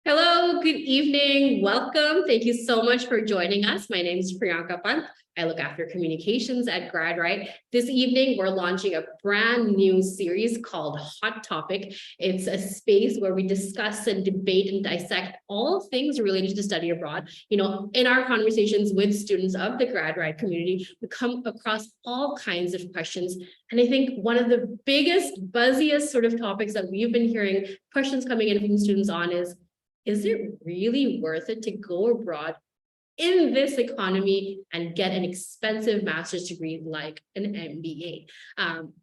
Hello, good evening. Welcome. Thank you so much for joining us. My name is Priyanka Pant. I look after communications at GradRight. This evening, we're launching a brand new series called Hot Topic. It's a space where we discuss and debate and dissect all things related to study abroad. You know, in our conversations with students of the GradRight community, we come across all kinds of questions. And I think one of the biggest, buzziest sort of topics that we've been hearing questions coming in from students on is it really worth it to go abroad in this economy and get an expensive master's degree like an MBA?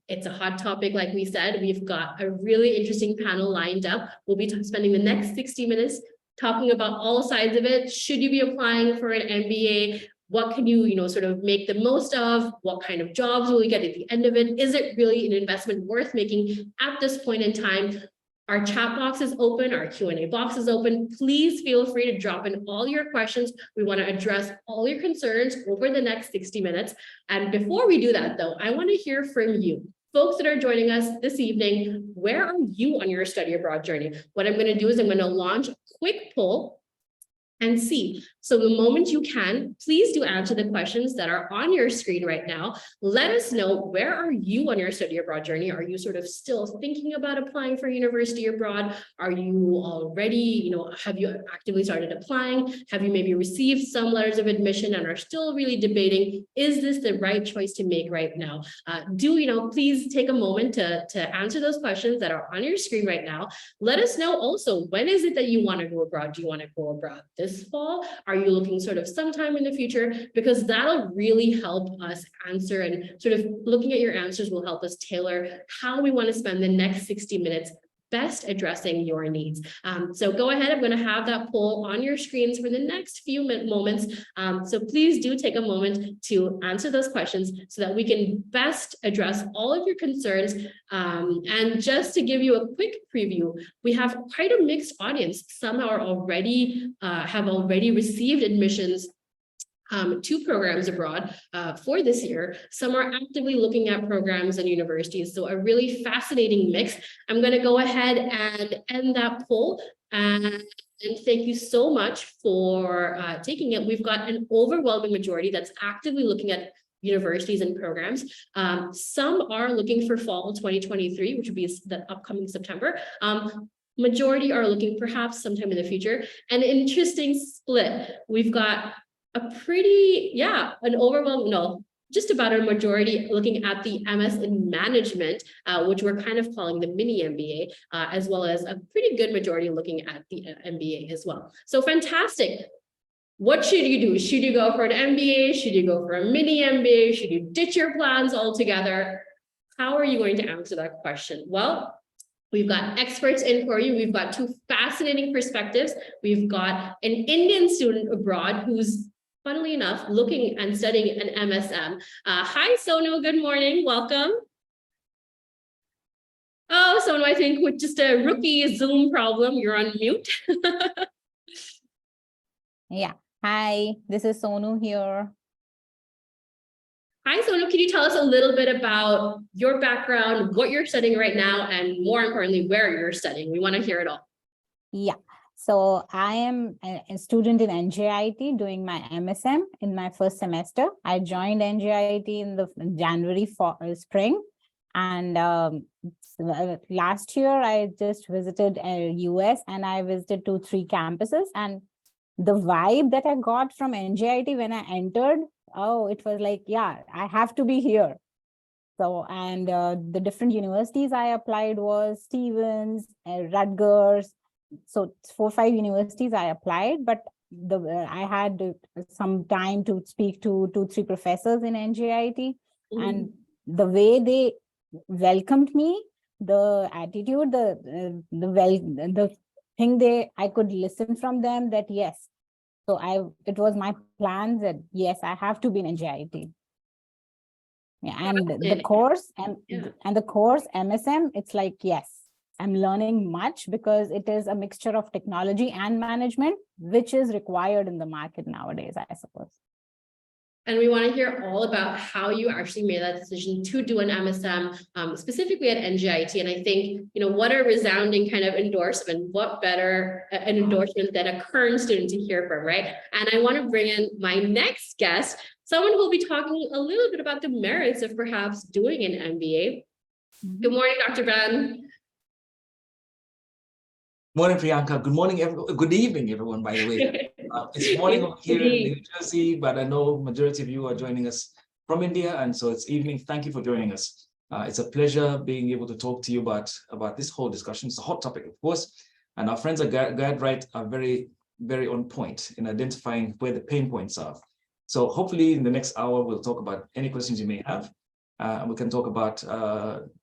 It's a hot topic, like we said. We've got a really interesting panel lined up. We'll be spending the next 60 minutes talking about all sides of it. Should you be applying for an MBA? What can you, sort of make the most of? What kind of jobs will you get at the end of it? Is it really an investment worth making at this point in time? Our chat box is open, our Q&A box is open. Please feel free to drop in all your questions. We want to address all your concerns over the next 60 minutes. And before we do that, though, I want to hear from you. Folks that are joining us this evening, where are you on your study abroad journey? What I'm going to do is I'm going to launch a quick poll and see. So the moment you can, please do answer the questions that are on your screen right now. Let us know, where are you on your study abroad journey? Are you sort of still thinking about applying for university abroad? Are you already, have you actively started applying? Have you maybe received some letters of admission and are still really debating, is this the right choice to make right now? Please take a moment to answer those questions that are on your screen right now. Let us know also, when is it that you want to go abroad? Do you want to go abroad this fall? Are you looking sort of sometime in the future? Because that'll really help us answer, and sort of looking at your answers will help us tailor how we want to spend the next 60 minutes best addressing your needs. So go ahead, I'm going to have that poll on your screens for the next few moments. So please do take a moment to answer those questions so that we can best address all of your concerns. And just to give you a quick preview, we have quite a mixed audience. Some are already have already received admissions to programs abroad for this year. Some are actively looking at programs and universities. So a really fascinating mix. I'm going to go ahead and end that poll. And thank you so much for taking it. We've got an overwhelming majority that's actively looking at universities and programs. Some are looking for fall 2023, which would be the upcoming September. Majority are looking perhaps sometime in the future. An interesting split. We've got an overwhelming, just about a majority looking at the MS in management, which we're kind of calling the mini MBA, as well as a pretty good majority looking at the MBA as well. So fantastic. What should you do? Should you go for an MBA? Should you go for a mini MBA? Should you ditch your plans altogether? How are you going to answer that question? Well, we've got experts in for you. We've got two fascinating perspectives. We've got an Indian student abroad who's, funnily enough, looking and studying an MSM. Hi, Sonu. Good morning. Welcome. Oh, Sonu, I think with just a rookie Zoom problem, you're on mute. Yeah. Hi, this is Sonu here. Hi, Sonu. Can you tell us a little bit about your background, what you're studying right now, and more importantly, where you're studying? We want to hear it all. Yeah. So I am a student in NJIT doing my MSM in my first semester. I joined NJIT in the January spring. And last year, I just visited US and I visited 2-3 campuses. And the vibe that I got from NJIT when I entered oh, it was like, yeah, I have to be here. So, and the different universities I applied was Stevens, Rutgers. So 4 or 5 universities I applied, but I had some time to speak to 2 or 3 professors in NJIT, and the way they welcomed me, the attitude, the thing I could listen from them that yes. So it was my plan that yes, I have to be in NJIT. Yeah, and the course and the course MSM, it's like, yes, I'm learning much because it is a mixture of technology and management, which is required in the market nowadays, I suppose. And we want to hear all about how you actually made that decision to do an MSM, specifically at NJIT. And I think, what a resounding kind of endorsement, what better an endorsement than a current student to hear from, right? And I want to bring in my next guest, someone who will be talking a little bit about the merits of perhaps doing an MBA. Good morning, Dr. Ben. Morning, Priyanka. Good morning, good evening, everyone, by the way. It's morning here in New Jersey, but I know majority of you are joining us from India, and so it's evening. Thank you for joining us. It's a pleasure being able to talk to you about this whole discussion. It's a hot topic, of course, and our friends at GradRight are very, very on point in identifying where the pain points are. So hopefully in the next hour, we'll talk about any questions you may have, and we can talk about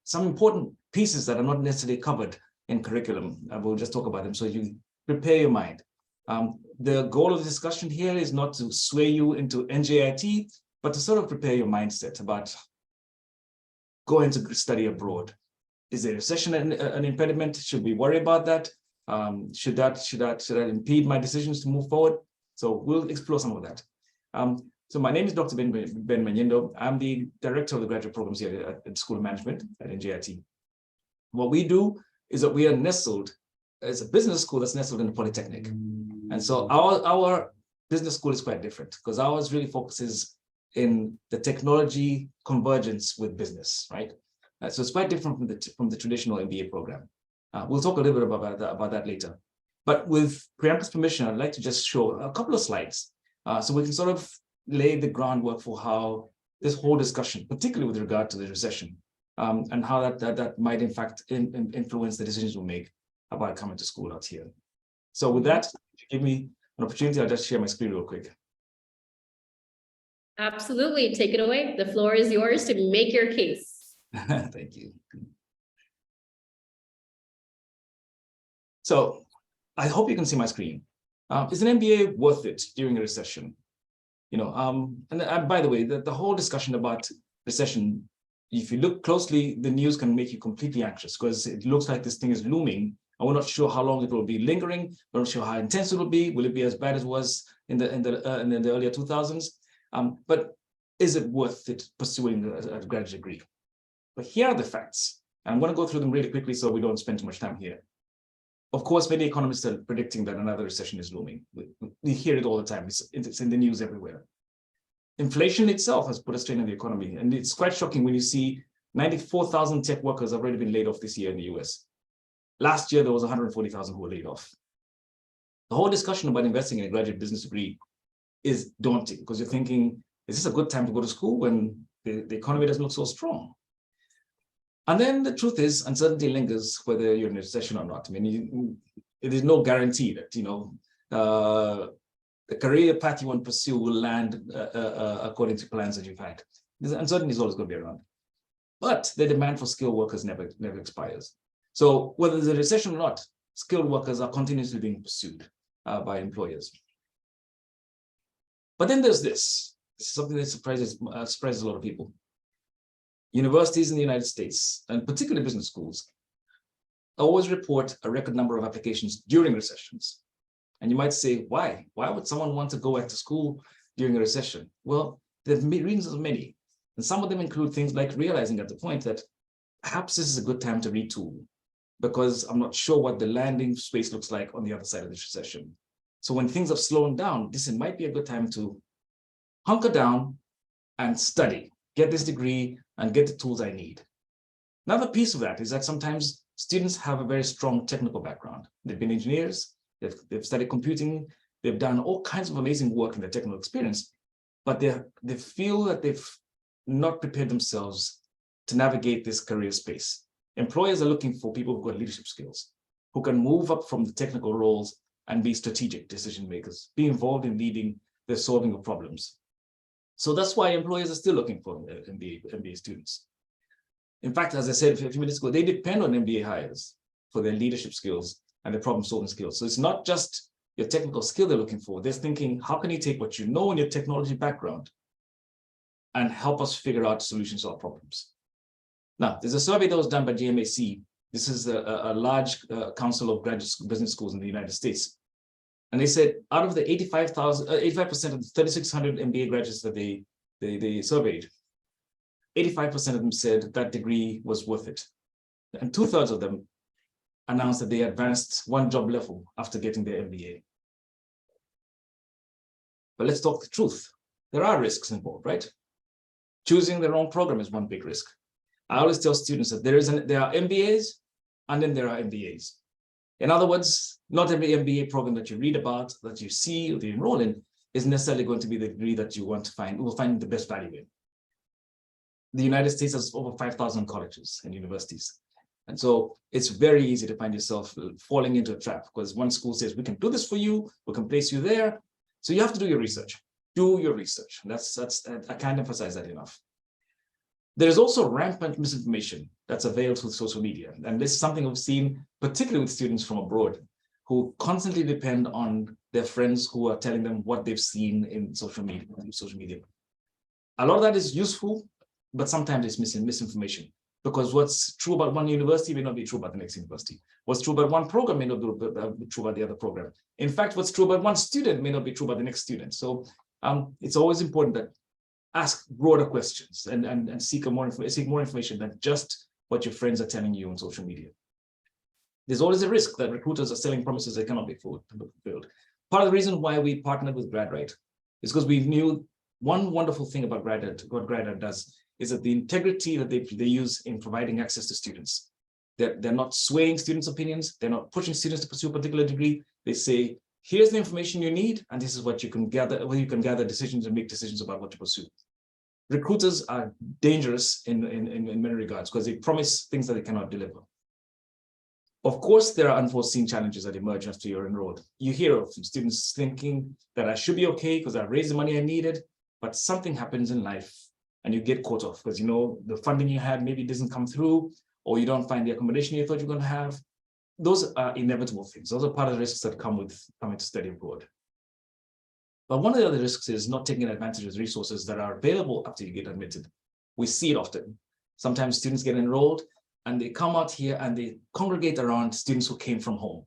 some important pieces that are not necessarily covered in curriculum. We'll just talk about them so you prepare your mind. The goal of the discussion here is not to sway you into NJIT, but to sort of prepare your mindset about going to study abroad. Is the recession an impediment? Should we worry about that? Should that impede my decisions to move forward? So we'll explore some of that. So my name is Dr. Ben Manyindo. I'm the director of the graduate programs here at the School of Management at NJIT. What we do is that we are nestled as a business school that's nestled in a polytechnic. And so our business school is quite different because ours really focuses in the technology convergence with business, right? So it's quite different from the traditional MBA program. We'll talk a little bit about that later. But with Priyanka's permission, I'd like to just show a couple of slides so we can sort of lay the groundwork for how this whole discussion, particularly with regard to the recession, and how that might in fact influence the decisions we make about coming to school out here. So with that, if you give me an opportunity, I'll just share my screen real quick. Absolutely, take it away. The floor is yours to make your case. Thank you. So I hope you can see my screen. Is an MBA worth it during a recession? And by the way, the whole discussion about recession, if you look closely, the news can make you completely anxious because it looks like this thing is looming. And we're not sure how long it will be lingering. We're not sure how intense it will be. Will it be as bad as it was in the earlier 2000s? But is it worth it pursuing a graduate degree? But here are the facts. And I'm going to go through them really quickly so we don't spend too much time here. Of course, many economists are predicting that another recession is looming. We hear it all the time. It's in the news everywhere. Inflation itself has put a strain on the economy. And it's quite shocking when you see 94,000 tech workers have already been laid off this year in the US. Last year, there was 140,000 who were laid off. The whole discussion about investing in a graduate business degree is daunting because you're thinking, is this a good time to go to school when the economy doesn't look so strong? And then the truth is, uncertainty lingers whether you're in a recession or not. I mean, it is no guarantee that, the career path you want to pursue will land according to plans that you've had. Uncertainty is always going to be around. But the demand for skilled workers never expires. So whether there's a recession or not, skilled workers are continuously being pursued by employers. But then there's this. This is something that surprises a lot of people. Universities in the United States, and particularly business schools, always report a record number of applications during recessions. And you might say, why? Why would someone want to go back to school during a recession? Well, there are reasons many. And some of them include things like realizing at the point that perhaps this is a good time to retool because I'm not sure what the landing space looks like on the other side of this recession. So when things have slowed down, this might be a good time to hunker down and study, get this degree and get the tools I need. Another piece of that is that sometimes students have a very strong technical background. They've been engineers, they've studied computing, they've done all kinds of amazing work in their technical experience, but they feel that they've not prepared themselves to navigate this career space. Employers are looking for people who've got leadership skills, who can move up from the technical roles and be strategic decision makers, be involved in leading the solving of problems. So that's why employers are still looking for MBA students. In fact, as I said a few minutes ago, they depend on MBA hires for their leadership skills and their problem-solving skills. So it's not just your technical skill they're looking for. They're thinking, how can you take what you know in your technology background and help us figure out solutions to our problems? Now, there's a survey that was done by GMAT. This is a large council of graduate business schools in the United States. And they said out of the 85% of the 3,600 MBA graduates that they surveyed, 85% of them said that degree was worth it. And 2/3 of them announced that they advanced one job level after getting their MBA. But let's talk the truth. There are risks involved, right? Choosing the wrong program is one big risk. I always tell students that there are MBAs and then there are MBAs. In other words, not every MBA program that you read about, that you see, or that you enroll in, is necessarily going to be the degree that you want to find, will find the best value in. The United States has over 5,000 colleges and universities. And so it's very easy to find yourself falling into a trap because one school says, we can do this for you, we can place you there. So you have to do your research. Do your research. I can't emphasize that enough. There's also rampant misinformation that's available through social media. And this is something we've seen, particularly with students from abroad, who constantly depend on their friends who are telling them what they've seen in social media. A lot of that is useful, but sometimes it's misinformation, because what's true about one university may not be true about the next university. What's true about one program may not be true about the other program. In fact, what's true about one student may not be true about the next student. So it's always important that ask broader questions and seek more information than just what your friends are telling you on social media. There's always a risk that recruiters are selling promises that cannot be fulfilled. Part of the reason why we partnered with GradRight is because we knew one wonderful thing about GradRight, what GradRight does, is that the integrity that they use in providing access to students. They're not swaying students' opinions. They're not pushing students to pursue a particular degree. They say, here's the information you need, and this is what you can gather, where you can gather decisions and make decisions about what to pursue. Recruiters are dangerous in many regards because they promise things that they cannot deliver. Of course, there are unforeseen challenges that emerge after you're enrolled. You hear of students thinking that I should be okay because I raised the money I needed, but something happens in life and you get caught off because the funding you had maybe doesn't come through, or you don't find the accommodation you thought you were going to have. Those are inevitable things. Those are part of the risks that come with coming to study abroad. But one of the other risks is not taking advantage of resources that are available after you get admitted. We see it often. Sometimes students get enrolled and they come out here and they congregate around students who came from home.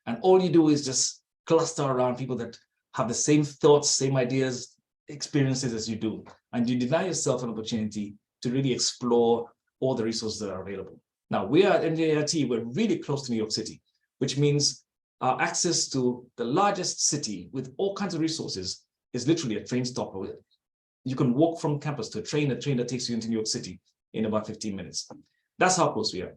And all you do is just cluster around people that have the same thoughts, same ideas, experiences as you do. And you deny yourself an opportunity to really explore all the resources that are available. Now, we are at NJIT, we're really close to New York City, which means our access to the largest city with all kinds of resources is literally a train stop away. You can walk from campus to a train that takes you into New York City in about 15 minutes. That's how close we are.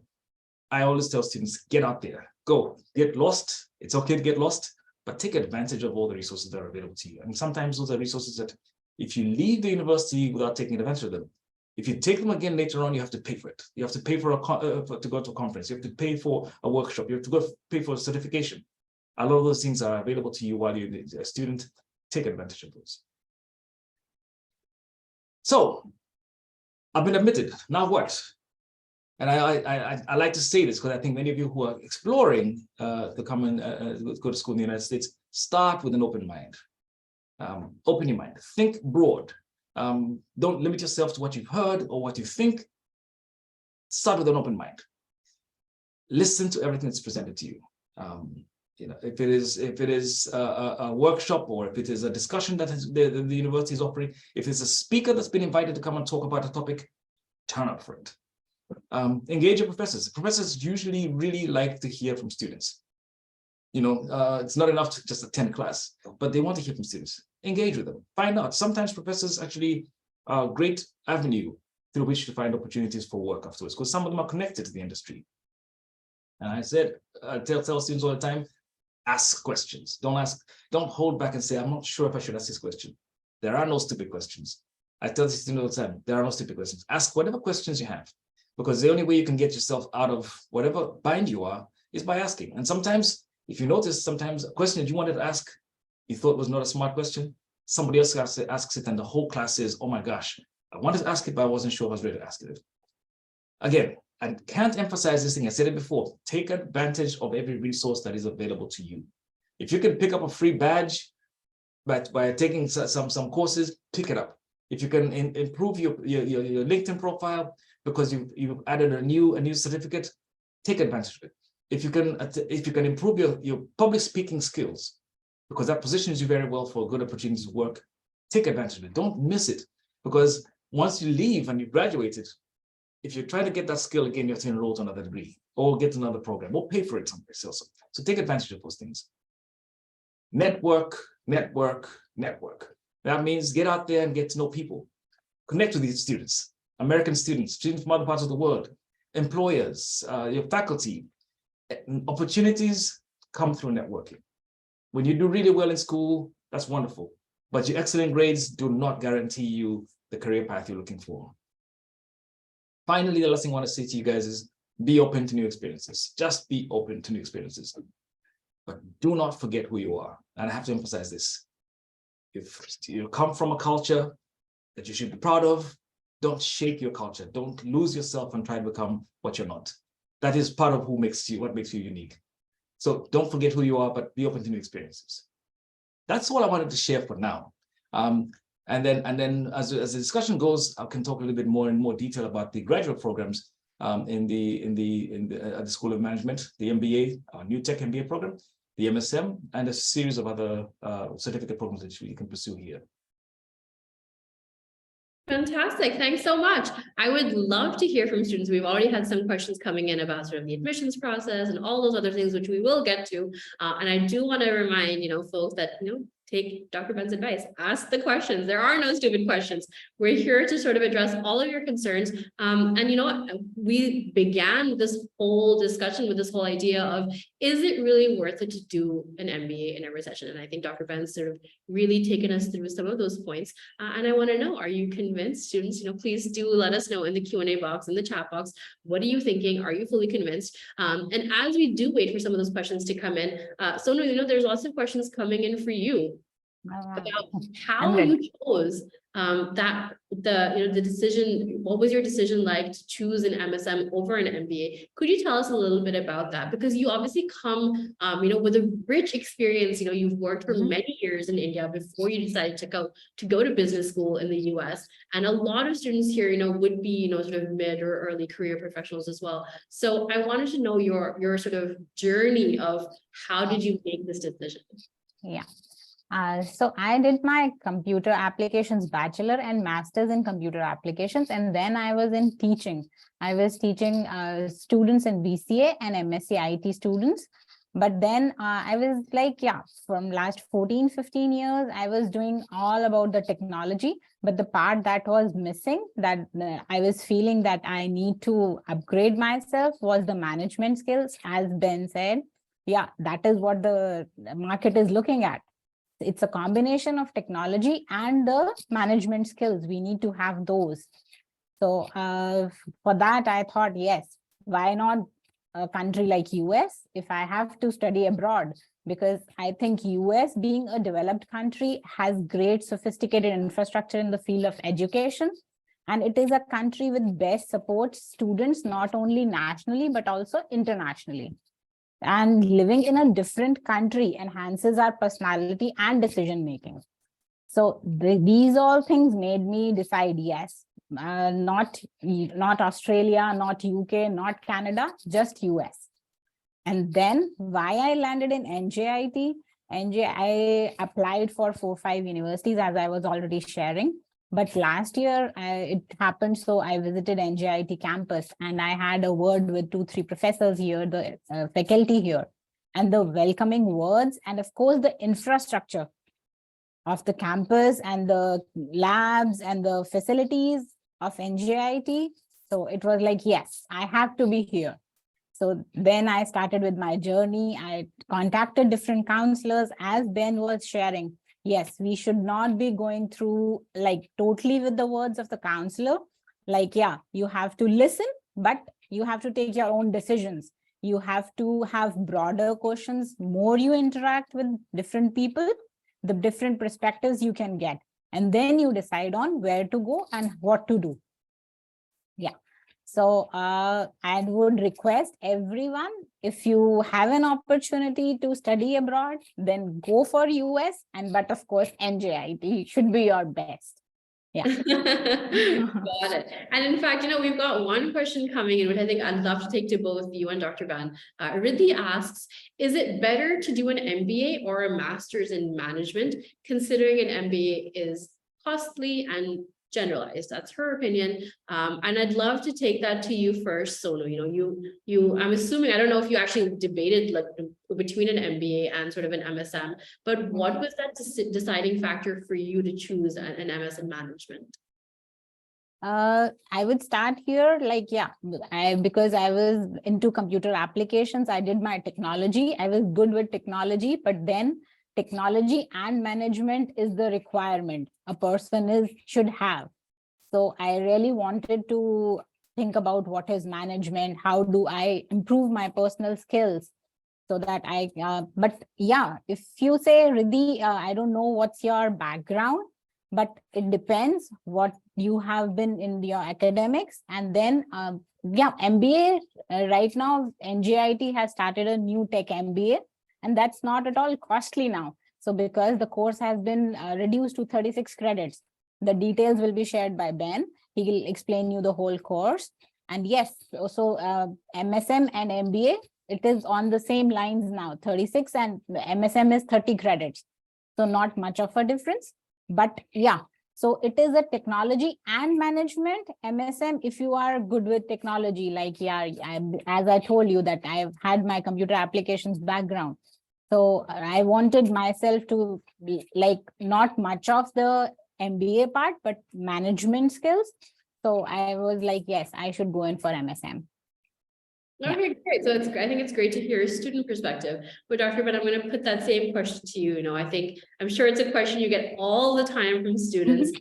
I always tell students, get out there, go, get lost. It's okay to get lost, but take advantage of all the resources that are available to you. And sometimes those are resources that if you leave the university without taking advantage of them, if you take them again later on, you have to pay for it. You have to pay for to go to a conference. You have to pay for a workshop. You have to pay for a certification. A lot of those things are available to you while you're a student. Take advantage of those. So I've been admitted. Now what? And I like to say this because I think many of you who are exploring to come and go to school in the United States, start with an open mind. Open your mind. Think broad. Don't limit yourself to what you've heard or what you think. Start with an open mind. Listen to everything that's presented to you. If it is a workshop, or if it is a discussion that the university is offering, if it's a speaker that's been invited to come and talk about a topic, turn up for it. Engage your professors. Professors usually really like to hear from students. It's not enough to just attend class, but they want to hear from students. Engage with them. Find out. Sometimes professors actually are a great avenue through which to find opportunities for work afterwards, because some of them are connected to the industry. And I tell students all the time, ask questions. Don't hold back and say, I'm not sure if I should ask this question. There are no stupid questions. I tell this all the time, there are no stupid questions. Ask whatever questions you have, because the only way you can get yourself out of whatever bind you are is by asking. And sometimes, if you notice, sometimes a question that you wanted to ask, you thought was not a smart question, somebody else asks it, and the whole class says, oh my gosh, I wanted to ask it, but I wasn't sure I was ready to ask it. Again, I can't emphasize this thing. I said it before. Take advantage of every resource that is available to you. If you can pick up a free badge by taking some courses, pick it up. If you can improve your LinkedIn profile because you've added a new certificate, take advantage of it. If you can improve your public speaking skills, because that positions you very well for good opportunities to work, take advantage of it. Don't miss it, because once you leave and you graduated, if you try to get that skill again, you have to enroll to another degree or get another program or pay for it someplace else. So take advantage of those things. Network, network, network. That means get out there and get to know people. Connect with these students, American students, students from other parts of the world, employers, your faculty. Opportunities come through networking. When you do really well in school, that's wonderful. But your excellent grades do not guarantee you the career path you're looking for. Finally, the last thing I want to say to you guys is be open to new experiences. Just be open to new experiences. But do not forget who you are. And I have to emphasize this. If you come from a culture that you should be proud of, don't shake your culture. Don't lose yourself and try to become what you're not. That is part of what makes you unique. So don't forget who you are, but be open to new experiences. That's all I wanted to share for now. And then as the discussion goes, I can talk a little bit more in more detail about the graduate programs at the School of Management, the MBA, New Tech MBA program, the MSM, and a series of other certificate programs that you can pursue here. Fantastic. Thanks so much. I would love to hear from students. We've already had some questions coming in about sort of the admissions process and all those other things, which we will get to. And I do want to remind, folks that, take Dr. Ben's advice, ask the questions. There are no stupid questions. We're here to sort of address all of your concerns. And you know what, we began this whole discussion with this whole idea of, is it really worth it to do an MBA in a recession? And I think Dr. Ben's sort of really taken us through some of those points. And I want to know, are you convinced? Students, please do let us know in the Q&A box, in the chat box, what are you thinking? Are you fully convinced? And as we do wait for some of those questions to come in, Sonu, there's lots of questions coming in for you about how you chose the decision. What was your decision like to choose an MSM over an MBA? Could you tell us a little bit about that? Because you obviously come, with a rich experience. You've worked for many years in India before you decided to go to business school in the US. And a lot of students here, would be, sort of mid or early career professionals as well. So I wanted to know your sort of journey of how did you make this decision? Yeah. So I did my computer applications bachelor and master's in computer applications, and then I was in teaching. I was teaching students in BCA and MSc IT students. But then I was like, from last 14-15 years, I was doing all about the technology. But the part that was missing, that I was feeling that I need to upgrade myself, was the management skills. As Ben said, that is what the market is looking at. It's a combination of technology and the management skills. We need to have those. So for that, I thought, yes, why not a country like US if I have to study abroad? Because I think US, being a developed country, has great sophisticated infrastructure in the field of education. And it is a country with best support students, not only nationally, but also internationally. And living in a different country enhances our personality and decision making. So these all things made me decide, yes, not Australia, not UK, not Canada, just US. And then why I landed in NJIT? I applied for 4-5 universities, as I was already sharing. But last year it happened, so I visited NJIT campus and I had a word with 2-3 professors here, the faculty here, and the welcoming words, and of course the infrastructure of the campus and the labs and the facilities of NJIT. So it was like, yes, I have to be here. So then I started with my journey. I contacted different counselors, as Ben was sharing. yes, we should not be going through like totally with the words of the counselor. Like, yeah, you have to listen, but you have to take your own decisions. You have to have broader questions. More you interact with different people, the different perspectives you can get. And then you decide on where to go and what to do. Yeah. So I would request everyone, if you have an opportunity to study abroad, then go for US, but of course, NJIT should be your best. Yeah. Got it. And in fact, we've got one question coming in, which I think I'd love to take to both you and Dr. Ban. Riddhi asks, is it better to do an MBA or a master's in management, considering an MBA is costly and generalized? That's her opinion. And I'd love to take that to you first, Sonu. I'm assuming, I don't know if you actually debated like between an MBA and sort of an MSM, but what was that deciding factor for you to choose an MS in management? I would start here, like, yeah, because I was into computer applications, I did my technology, I was good with technology, but then technology and management is the requirement a person should have. So I really wanted to think about what is management, how do I improve my personal skills, so that but yeah, if you say, Riddhi, I don't know what's your background, but it depends what you have been in your academics. And then, yeah, MBA, right now, NJIT has started a new tech MBA, and that's not at all costly now. So because the course has been reduced to 36 credits, the details will be shared by Ben. He will explain you the whole course. And yes, also MSM and MBA, it is on the same lines now, 36, and the MSM is 30 credits. So not much of a difference, but yeah. So it is a technology and management MSM if you are good with technology. Like, yeah, as I told you that I've had my computer applications background. So I wanted myself to be like not much of the MBA part, but management skills. So I was like, yes, I should go in for MSM. Okay, great. So I think it's great to hear a student perspective. But Dr. Ben, I'm going to put that same question to you. I'm sure it's a question you get all the time from students.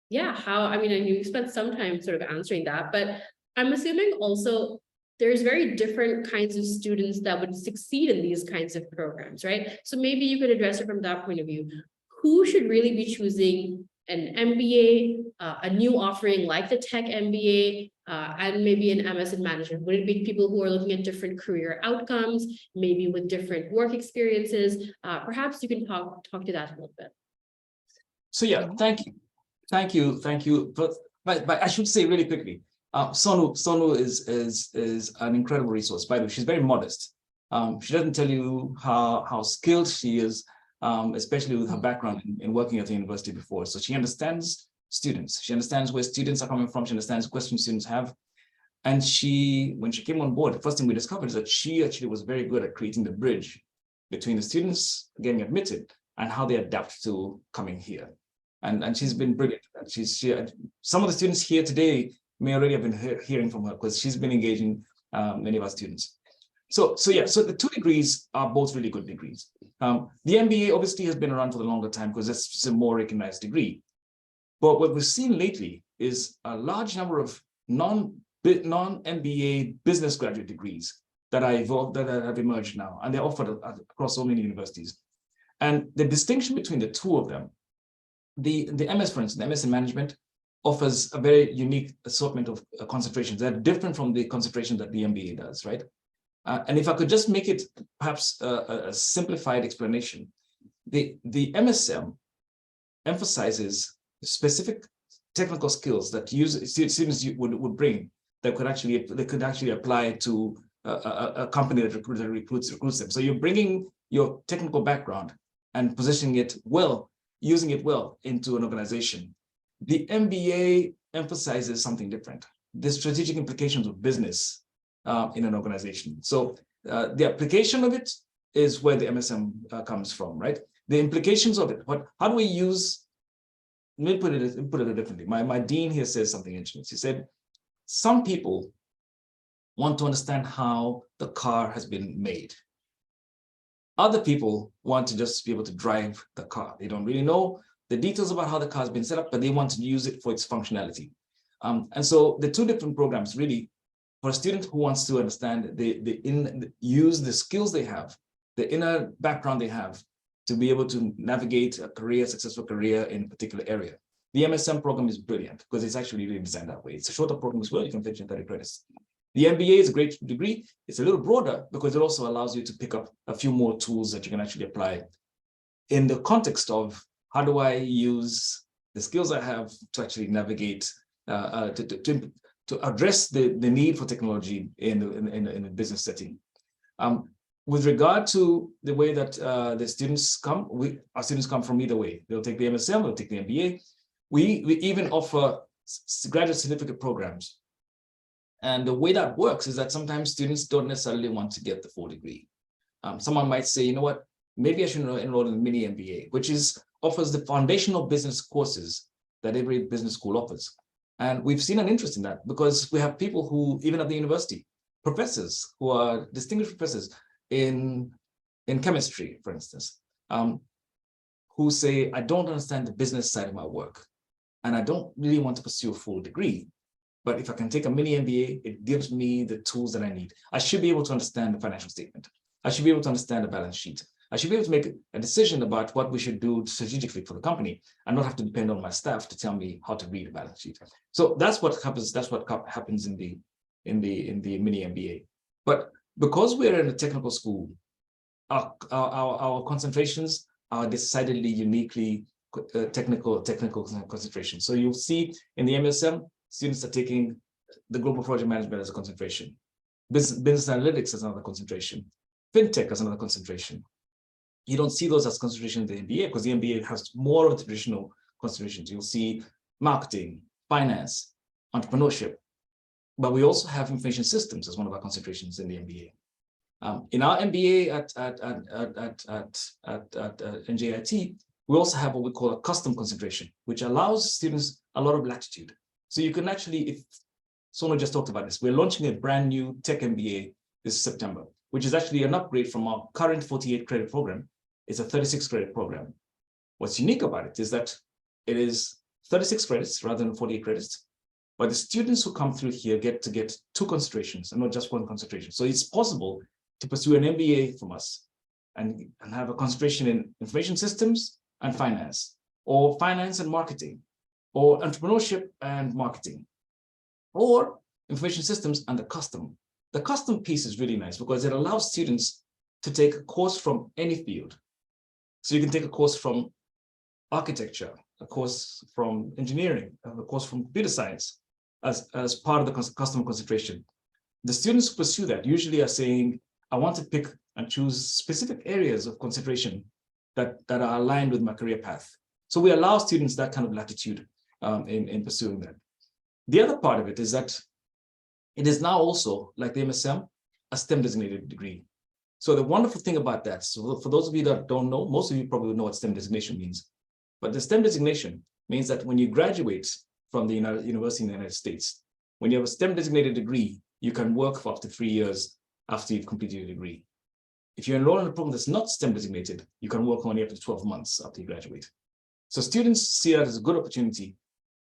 Yeah, you spent some time sort of answering that, but I'm assuming also there's very different kinds of students that would succeed in these kinds of programs, right? So maybe you could address it from that point of view. Who should really be choosing an MBA, a new offering like the tech MBA, and maybe an MS in management? Would it be people who are looking at different career outcomes, maybe with different work experiences? Perhaps you can talk to that a little bit. So yeah, thank you. But I should say really quickly, Sonu is an incredible resource. By the way, she's very modest. She doesn't tell you how skilled she is, especially with her background in working at the university before. So she understands students. She understands where students are coming from. She understands questions students have. And when she came on board, the first thing we discovered is that she actually was very good at creating the bridge between the students getting admitted and how they adapt to coming here. And she's been brilliant. Some of the students here today may already have been hearing from her because she's been engaging many of our students. So the two degrees are both really good degrees. The MBA obviously has been around for the longer time because it's a more recognized degree. But what we've seen lately is a large number of non-MBA business graduate degrees that have emerged now, and they're offered across so many universities. And the distinction between the two of them, the MS, for instance, the MS in management, offers a very unique assortment of concentrations that are different from the concentration that the MBA does, right? And if I could just make it perhaps a simplified explanation, the MSM emphasizes specific technical skills that students would bring that could actually apply to a company that recruits them. So you're bringing your technical background and positioning it well, using it well into an organization. The MBA emphasizes something different: the strategic implications of business in an organization. So the application of it is where the MSM comes from, right? The implications of it. How do we use? Let me put it differently. My dean here says something interesting. She said, some people want to understand how the car has been made. Other people want to just be able to drive the car. They don't really know the details about how the car has been set up, but they want to use it for its functionality. And so the two different programs really, for a student who wants to understand use the skills they have, the inner background they have to be able to navigate a successful career in a particular area. The MSM program is brilliant because it's actually really designed that way. It's a shorter program as well. You can finish in 30 credits. The MBA is a great degree. It's a little broader because it also allows you to pick up a few more tools that you can actually apply in the context of how do I use the skills I have to actually navigate, to address the need for technology in a business setting. With regard to the way that the students come, our students come from either way. They'll take the MSM, they'll take the MBA. We even offer graduate certificate programs. And the way that works is that sometimes students don't necessarily want to get the full degree. Someone might say, you know what, maybe I should enroll in a mini MBA, which offers the foundational business courses that every business school offers. And we've seen an interest in that because we have people who, even at the university, professors who are distinguished professors in chemistry, for instance, who say, I don't understand the business side of my work, and I don't really want to pursue a full degree. But if I can take a mini MBA, it gives me the tools that I need. I should be able to understand the financial statement. I should be able to understand the balance sheet. I should be able to make a decision about what we should do strategically for the company and not have to depend on my staff to tell me how to read a balance sheet. So that's what happens. That's what happens in the mini MBA. But because we're in a technical school, our concentrations are decidedly uniquely technical concentration. So you'll see in the MSM, students are taking the global project management as a concentration. Business analytics as another concentration. Fintech as another concentration. You don't see those as concentration in the MBA because the MBA has more of the traditional concentrations. You'll see marketing, finance, entrepreneurship, but we also have information systems as one of our concentrations in the MBA. In our MBA at NJIT, we also have what we call a custom concentration, which allows students a lot of latitude. So you can actually, if Sonu just talked about this, we're launching a brand new tech MBA this September, which is actually an upgrade from our current 48 credit program. It's a 36 credit program. What's unique about it is that it is 36 credits rather than 48 credits, but the students who come through here get two concentrations and not just one concentration. So it's possible to pursue an MBA from us and have a concentration in information systems and finance, or finance and marketing, or entrepreneurship and marketing, or information systems and the custom. The custom piece is really nice because it allows students to take a course from any field. So you can take a course from architecture, a course from engineering, a course from computer science as part of the custom concentration. The students who pursue that usually are saying, I want to pick and choose specific areas of concentration that are aligned with my career path. So we allow students that kind of latitude in pursuing that. The other part of it is that it is now also, like the MSM, a STEM designated degree. So the wonderful thing about that, so for those of you that don't know, most of you probably know what STEM designation means, but the STEM designation means that when you graduate from the university in the United States, when you have a STEM designated degree, you can work for up to 3 years after you've completed your degree. If you enroll in a program that's not STEM designated, you can work only up to 12 months after you graduate. So students see that as a good opportunity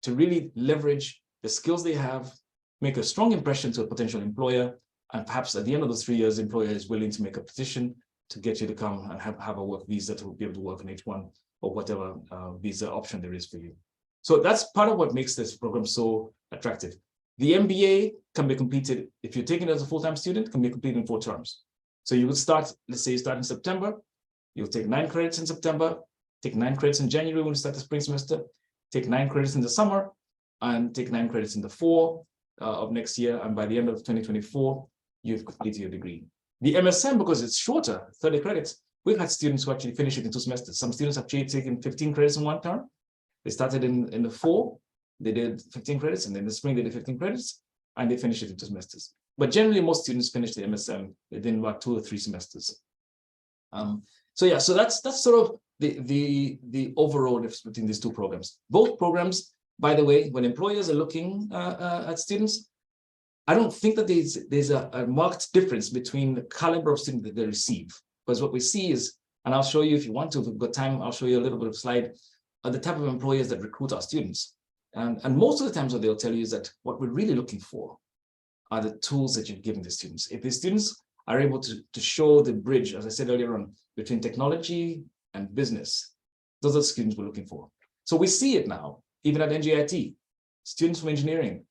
to really leverage the skills they have, make a strong impression to a potential employer, and perhaps at the end of those 3 years, the employer is willing to make a petition to get you to come and have a work visa to be able to work on H1 or whatever visa option there is for you. So that's part of what makes this program so attractive. The MBA can be completed, if you're taking it as a full-time student, can be completed in 4 terms. So you would start, let's say you start in September, you'll take 9 credits in September, take 9 credits in January when you start the spring semester, take 9 credits in the summer, and take 9 credits in the fall of next year. And by the end of 2024, you've completed your degree. The MSM, because it's shorter, 30 credits, we've had students who actually finish it in 2 semesters. Some students have actually taken 15 credits in 1 term. They started in the fall, they did 15 credits, and then in the spring they did 15 credits, and they finished it in 2 semesters. But generally, most students finish the MSM within about 2 or 3 semesters. So yeah, so that's sort of the overall difference between these 2 programs. Both programs, by the way, when employers are looking at students, I don't think that there's a marked difference between the caliber of student that they receive. Because what we see is, and I'll show you if you want to, if we've got time, I'll show you a little bit of slide, are the type of employers that recruit our students. And most of the times what they'll tell you is that what we're really looking for are the tools that you're giving the students. If the students are able to show the bridge, as I said earlier on, between technology and business, those are the students we're looking for. So we see it now, even at NJIT. Students from engineering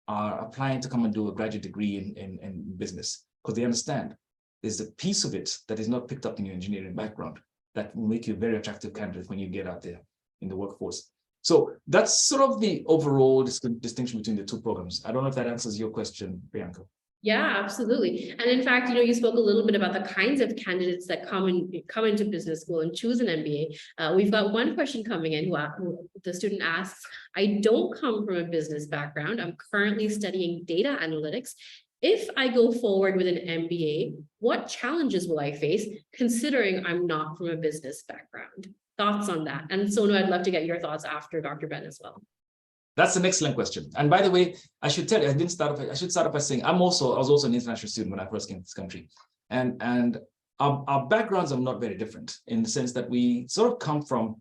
are applying to come and do a graduate degree in business because they understand there's a piece of it that is not picked up in your engineering background that will make you a very attractive candidate when you get out there in the workforce. So that's sort of the overall distinction between the two programs. I don't know if that answers your question, Priyanka. Yeah, absolutely. And in fact, you spoke a little bit about the kinds of candidates that come into business school and choose an MBA. We've got one question coming in who the student asks, I don't come from a business background. I'm currently studying data analytics. If I go forward with an MBA, what challenges will I face considering I'm not from a business background? Thoughts on that? And Sonu, I'd love to get your thoughts after Dr. Ben as well. That's an excellent question. And by the way, I should tell you, I should start off by saying I was also an international student when I first came to this country. And our backgrounds are not very different in the sense that we sort of come from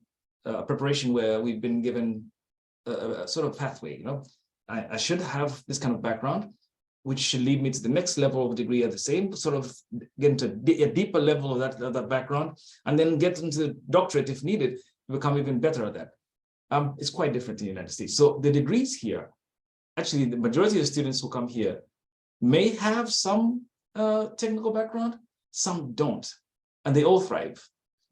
a preparation where we've been given a sort of pathway, I should have this kind of background, which should lead me to the next level of degree at the same, sort of get into a deeper level of that background, and then get into doctorate if needed to become even better at that. It's quite different in the United States. So the degrees here, actually, the majority of students who come here may have some technical background, some don't, and they all thrive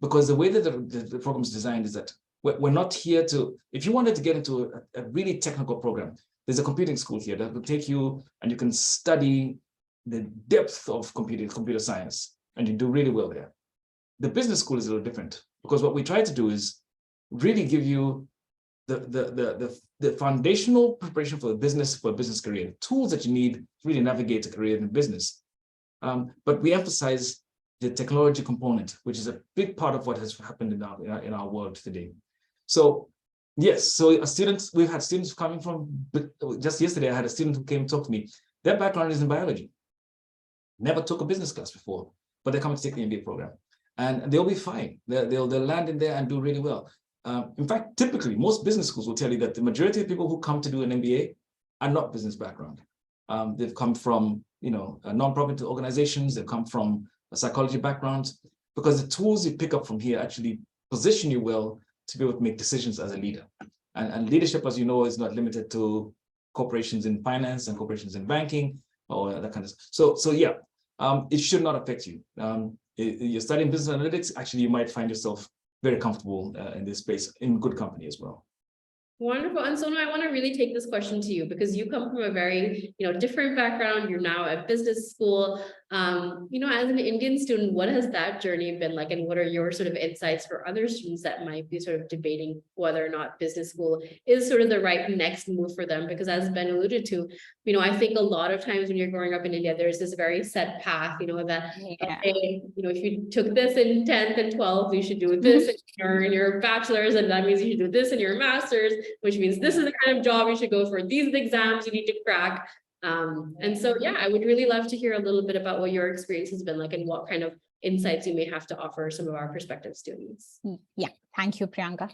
because the way that the program is designed is that we're not here to, if you wanted to get into a really technical program, there's a computing school here that will take you and you can study the depth of computer science and you do really well there. The business school is a little different because what we try to do is really give you the foundational preparation for a business career, tools that you need to really navigate a career in business. But we emphasize the technology component, which is a big part of what has happened in our world today. So yes, so we've had students coming from, just yesterday I had a student who came to talk to me. Their background is in biology, never took a business class before, but they're coming to take the MBA program, and they'll be fine. They'll land in there and do really well. In fact, typically, most business schools will tell you that the majority of people who come to do an MBA are not business background. They've come from, non-profit organizations. They've come from a psychology background, because the tools you pick up from here actually position you well to be able to make decisions as a leader. And leadership, as you know, is not limited to corporations in finance and corporations in banking or that kind of stuff. So yeah, it should not affect you. You're studying business analytics, actually, you might find yourself very comfortable in this space, in good company as well. Wonderful. And Sonu, I want to really take this question to you because you come from a very, different background. You're now at business school. As an Indian student, what has that journey been like? And what are your sort of insights for other students that might be sort of debating whether or not business school is sort of the right next move for them? Because as Ben alluded to, I think a lot of times when you're growing up in India, there's this very set path, that, okay, if you took this in 10th and 12th, you should do this in your bachelor's, and that means you should do this in your master's, which means this is the kind of job you should go for. These are the exams you need to crack. And so, yeah, I would really love to hear a little bit about what your experience has been like and what kind of insights you may have to offer some of our prospective students. Yeah, thank you, Priyanka.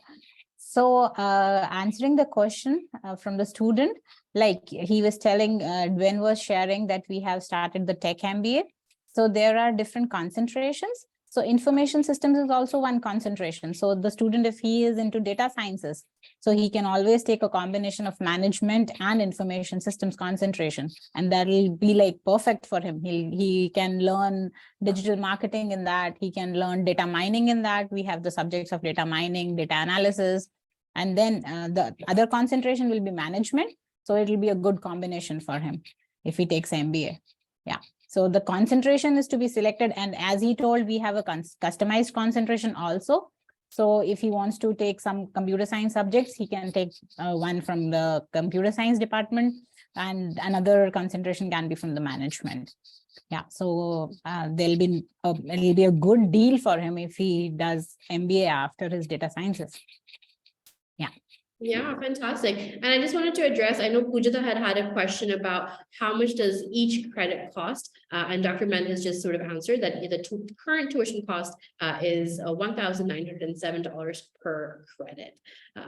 So answering the question from the student, like he was telling, Dwayne was sharing that we have started the tech MBA. So there are different concentrations. So information systems is also one concentration. So the student, if he is into data sciences, so he can always take a combination of management and information systems concentration, and that will be like perfect for him. He can learn digital marketing in that. He can learn data mining in that. We have the subjects of data mining, data analysis, and then the other concentration will be management. So it will be a good combination for him if he takes MBA. Yeah. So the concentration is to be selected. And as he told, we have a customized concentration also. So if he wants to take some computer science subjects, he can take one from the computer science department, and another concentration can be from the management. Yeah, so it'll be a good deal for him if he does MBA after his data sciences. Yeah. Yeah, fantastic. And I just wanted to address, I know Pujita had a question about how much does each credit cost? And Dr. Men has just sort of answered that the current tuition cost is $1,907 per credit.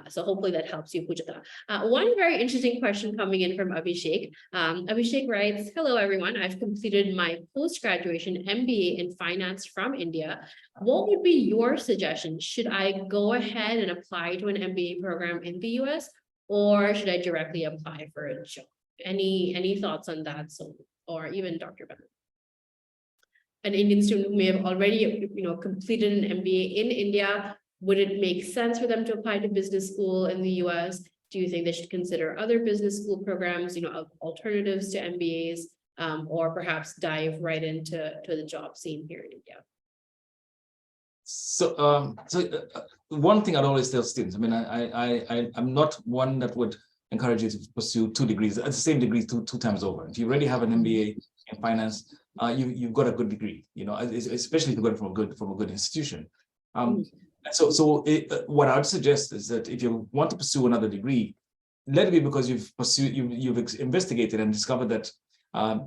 So hopefully that helps you, Pujita. One very interesting question coming in from Abhishek. Abhishek writes, hello, everyone. I've completed my post-graduation MBA in finance from India. What would be your suggestion? Should I go ahead and apply to an MBA program in the US, or should I directly apply for a job? Any thoughts on that? So, or even Dr. Ben, an Indian student who may have already, completed an MBA in India, would it make sense for them to apply to business school in the US? Do you think they should consider other business school programs, alternatives to MBAs, or perhaps dive right into the job scene here in India? So, one thing I'd always tell students, I mean, I'm not one that would encourage you to pursue 2 degrees at the same degree two times over. If you already have an MBA in finance, you've got a good degree, especially if you got it from a good institution. So what I'd suggest is that if you want to pursue another degree, let it be because you've investigated and discovered that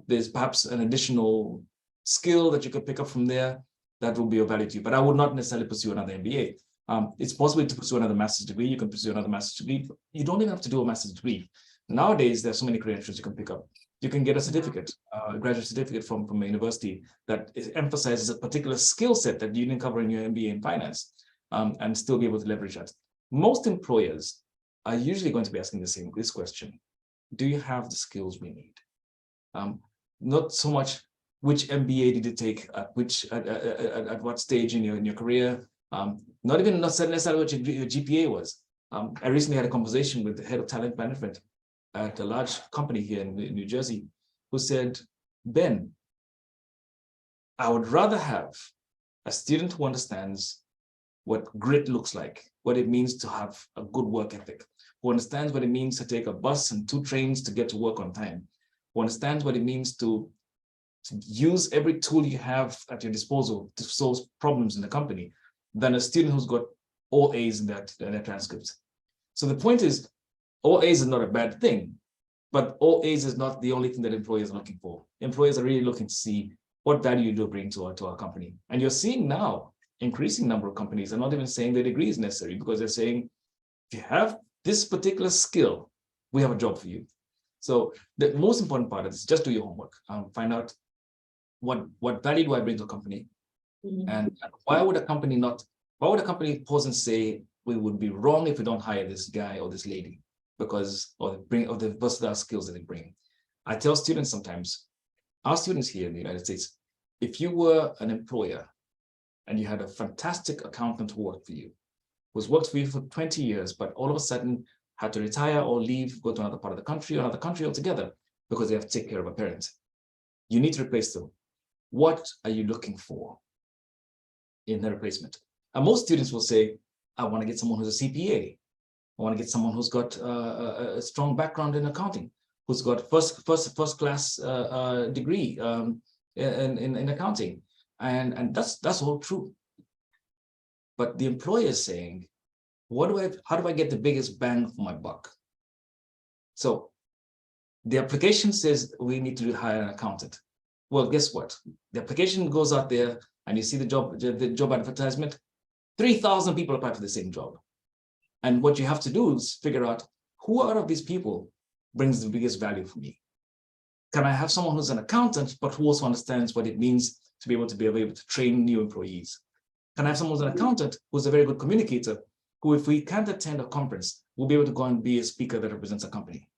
there's perhaps an additional skill that you could pick up from there that will be of value to you. But I would not necessarily pursue another MBA. It's possible to pursue another master's degree. You can pursue another master's degree. You don't even have to do a master's degree. Nowadays, there's so many credentials you can pick up. You can get a certificate, a graduate certificate from a university that emphasizes a particular skill set that you didn't cover in your MBA in finance, and still be able to leverage that. Most employers are usually going to be asking this question: do you have the skills we need? Not so much which MBA did you take at what stage in your career, not necessarily what your GPA was. I recently had a conversation with the head of talent management at a large company here in New Jersey, who said, Ben, I would rather have a student who understands what grit looks like, what it means to have a good work ethic, who understands what it means to take a bus and 2 trains to get to work on time, who understands what it means to use every tool you have at your disposal to solve problems in the company, than a student who's got all A's in their transcripts. So the point is, all A's is not a bad thing, but all A's is not the only thing that employers are looking for. Employers are really looking to see what value you do bring to our company. And you're seeing now increasing number of companies are not even saying their degree is necessary, because they're saying, if you have this particular skill, we have a job for you. So the most important part is just do your homework. Find out what value do I bring to a company, and why would a company pause and say, we would be wrong if we don't hire this guy or this lady because of the versatile skills that they bring. I tell students sometimes, our students here in the United States, if you were an employer and you had a fantastic accountant who worked for you, who's worked for you for 20 years, but all of a sudden had to retire or leave, go to another part of the country or another country altogether because they have to take care of a parent, you need to replace them. What are you looking for in the replacement? And most students will say, I want to get someone who's a CPA. I want to get someone who's got a strong background in accounting, who's got first class degree in accounting. And that's all true. But the employer is saying, how do I get the biggest bang for my buck? So the application says we need to hire an accountant. Well, guess what? The application goes out there and you see the job advertisement, 3,000 people apply for the same job. And what you have to do is figure out who out of these people brings the biggest value for me. Can I have someone who's an accountant, but who also understands what it means to be able to train new employees? Can I have someone who's an accountant who's a very good communicator, who, if we can't attend a conference, will be able to go and be a speaker that represents a company?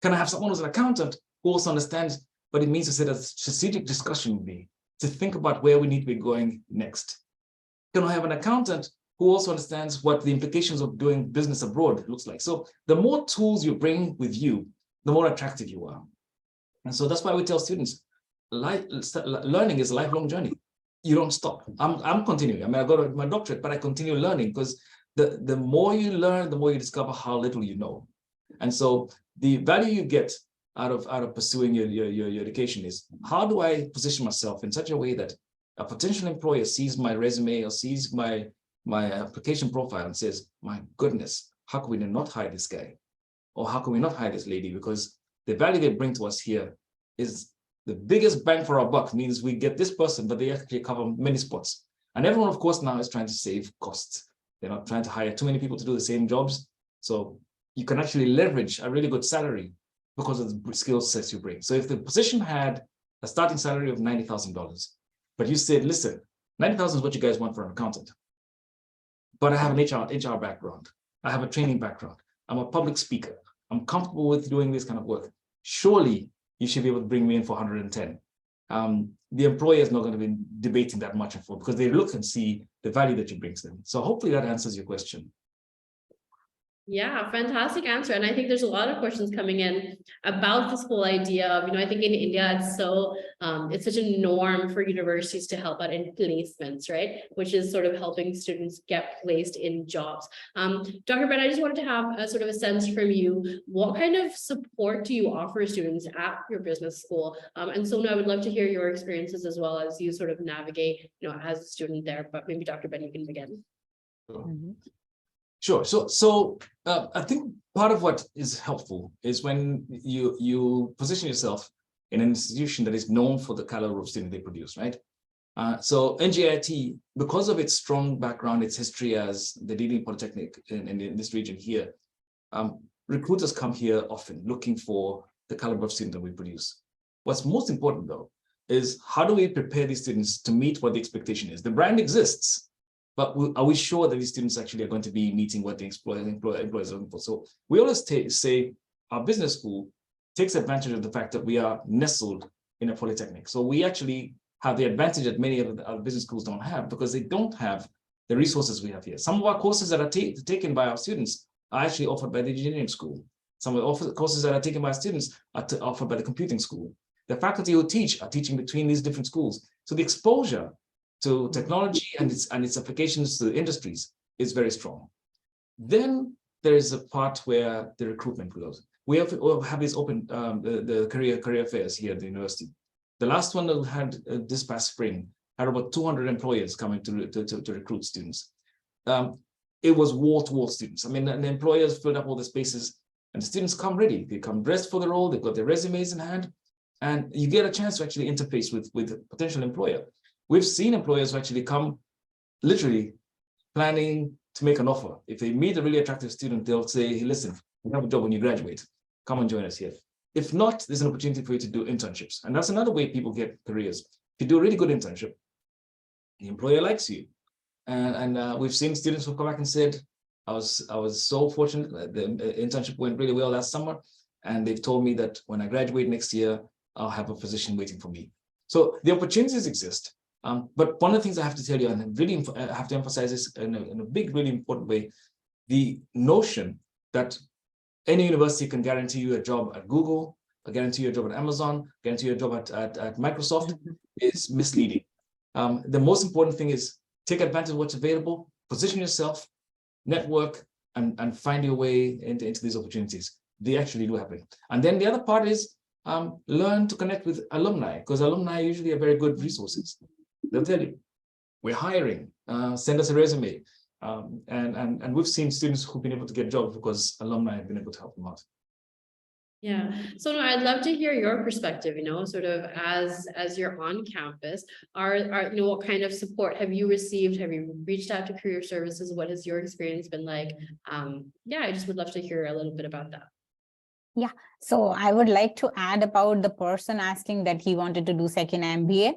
Can I have someone who's an accountant who also understands what it means to sit at a strategic discussion with me, to think about where we need to be going next? Can I have an accountant who also understands what the implications of doing business abroad looks like? So the more tools you bring with you, the more attractive you are. And so that's why we tell students, learning is a lifelong journey. You don't stop. I'm continuing. I mean, I got my doctorate, but I continue learning, because the more you learn, the more you discover how little you know. And so the value you get out of pursuing your education is, how do I position myself in such a way that a potential employer sees my resume or sees my application profile and says, my goodness, how can we not hire this guy? Or how can we not hire this lady? Because the value they bring to us here is the biggest bang for our buck, means we get this person, but they actually cover many spots. And everyone, of course, now is trying to save costs. They're not trying to hire too many people to do the same jobs. So you can actually leverage a really good salary because of the skill sets you bring. So if the position had a starting salary of $90,000, but you said, listen, 90,000 is what you guys want for an accountant. But I have an HR background. I have a training background. I'm a public speaker. I'm comfortable with doing this kind of work. Surely you should be able to bring me in for 110. The employer is not going to be debating that much for, because they look and see the value that you bring to them. So hopefully that answers your question. Yeah, fantastic answer. And I think there's a lot of questions coming in about this whole idea of, I think in India, it's such a norm for universities to help out in placements, right? Which is sort of helping students get placed in jobs. Dr. Ben, I just wanted to have a sort of a sense from you. What kind of support do you offer students at your business school? And so I would love to hear your experiences as well as you sort of navigate, as a student there, but maybe Dr. Ben, you can begin. Sure. So I think part of what is helpful is when you position yourself in an institution that is known for the caliber of student they produce, right? So NJIT, because of its strong background, its history as the leading polytechnic in this region here, recruiters come here often looking for the caliber of student that we produce. What's most important, though, is how do we prepare these students to meet what the expectation is? The brand exists, but are we sure that these students actually are going to be meeting what the employers are looking for? So we always say our business school takes advantage of the fact that we are nestled in a polytechnic. So we actually have the advantage that many of our business schools don't have, because they don't have the resources we have here. Some of our courses that are taken by our students are actually offered by the engineering school. Some of the courses that are taken by our students are offered by the computing school. The faculty who teach are teaching between these different schools. So the exposure to technology and its applications to the industries is very strong. Then there is a part where the recruitment goes. We have these open the career fairs here at the university. The last one that we had this past spring had about 200 employers coming to recruit students. It was wall-to-wall students. I mean, the employers filled up all the spaces, and the students come ready. They come dressed for the role. They've got their resumes in hand, and you get a chance to actually interface with a potential employer. We've seen employers who actually come literally planning to make an offer. If they meet a really attractive student, they'll say, hey, listen, we have a job when you graduate. Come and join us here. If not, there's an opportunity for you to do internships. And that's another way people get careers. If you do a really good internship, the employer likes you. And we've seen students who come back and said, I was so fortunate that the internship went really well last summer. And they've told me that when I graduate next year, I'll have a position waiting for me. So the opportunities exist. But one of the things I have to tell you, and really I have to emphasize this in a big, really important way, the notion that any university can guarantee you a job at Google, guarantee you a job at Amazon, guarantee you a job at Microsoft is misleading. The most important thing is take advantage of what's available, position yourself, network, and find your way into these opportunities. They actually do happen. And then the other part is learn to connect with alumni, because alumni usually are very good resources. They'll tell you, we're hiring, send us a resume. And we've seen students who've been able to get jobs because alumni have been able to help them out. Yeah. So I'd love to hear your perspective, sort of as you're on campus, what kind of support have you received? Have you reached out to career services? What has your experience been like? I just would love to hear a little bit about that. Yeah, so I would like to add about the person asking that he wanted to do second MBA.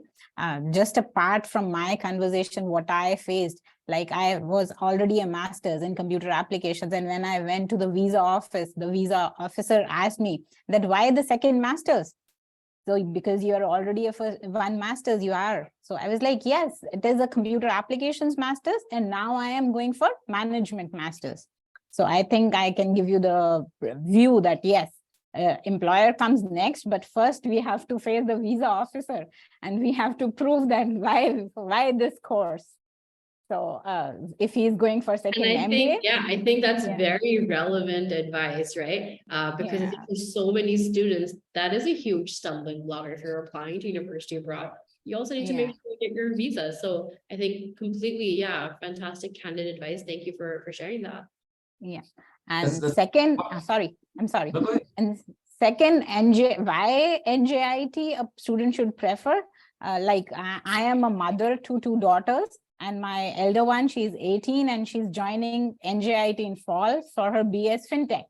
Just apart from my conversation, what I faced, like I was already a master's in computer applications. And when I went to the visa office, the visa officer asked me that why the second master's? So because you are already one master's, you are. So I was like, yes, it is a computer applications master's. And now I am going for management master's. So I think I can give you the view that yes, employer comes next, but first we have to face the visa officer and we have to prove that why this course. So if he's going for second MBA. I think that's very relevant advice, right? Because I think for so many students, that is a huge stumbling block if you're applying to university abroad. You also need to make sure you get your visa. So I think completely, fantastic candid advice. Thank you for sharing that. Yeah. And That's- second, I'm sorry. No, go ahead. And second, why NJIT a student should prefer? Like I am a mother to two daughters, and my elder one, she's 18 and she's joining NJIT in fall for her BS FinTech.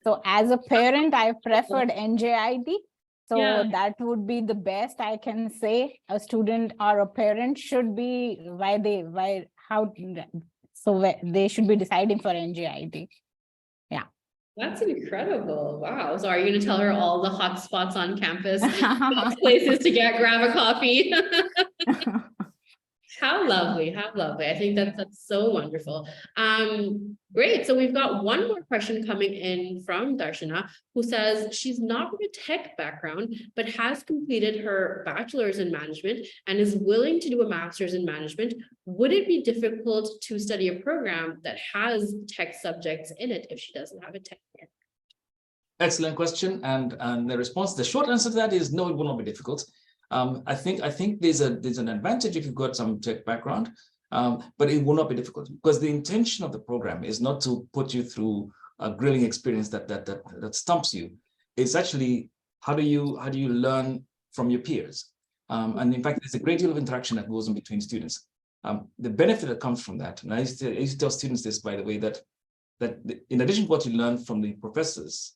So as a parent, I preferred NJIT. So Yeah. that would be the best I can say a student or a parent should be they should be deciding for NJIT. Yeah. That's incredible. Wow. So are you going to tell her all the hot spots on campus, places to grab a coffee? How lovely, how lovely. I think that's so wonderful. Great. So we've got one more question coming in from Darshana, who says she's not from a tech background, but has completed her bachelor's in management and is willing to do a master's in management. Would it be difficult to study a program that has tech subjects in it if she doesn't have a tech background? Excellent question. And the short answer to that is no, it will not be difficult. I think there's an advantage if you've got some tech background, but it will not be difficult because the intention of the program is not to put you through a grilling experience that stumps you. It's actually how do you learn from your peers, and in fact, there's a great deal of interaction that goes on between students. The benefit that comes from that, and I used to tell students this, by the way, that in addition to what you learn from the professors,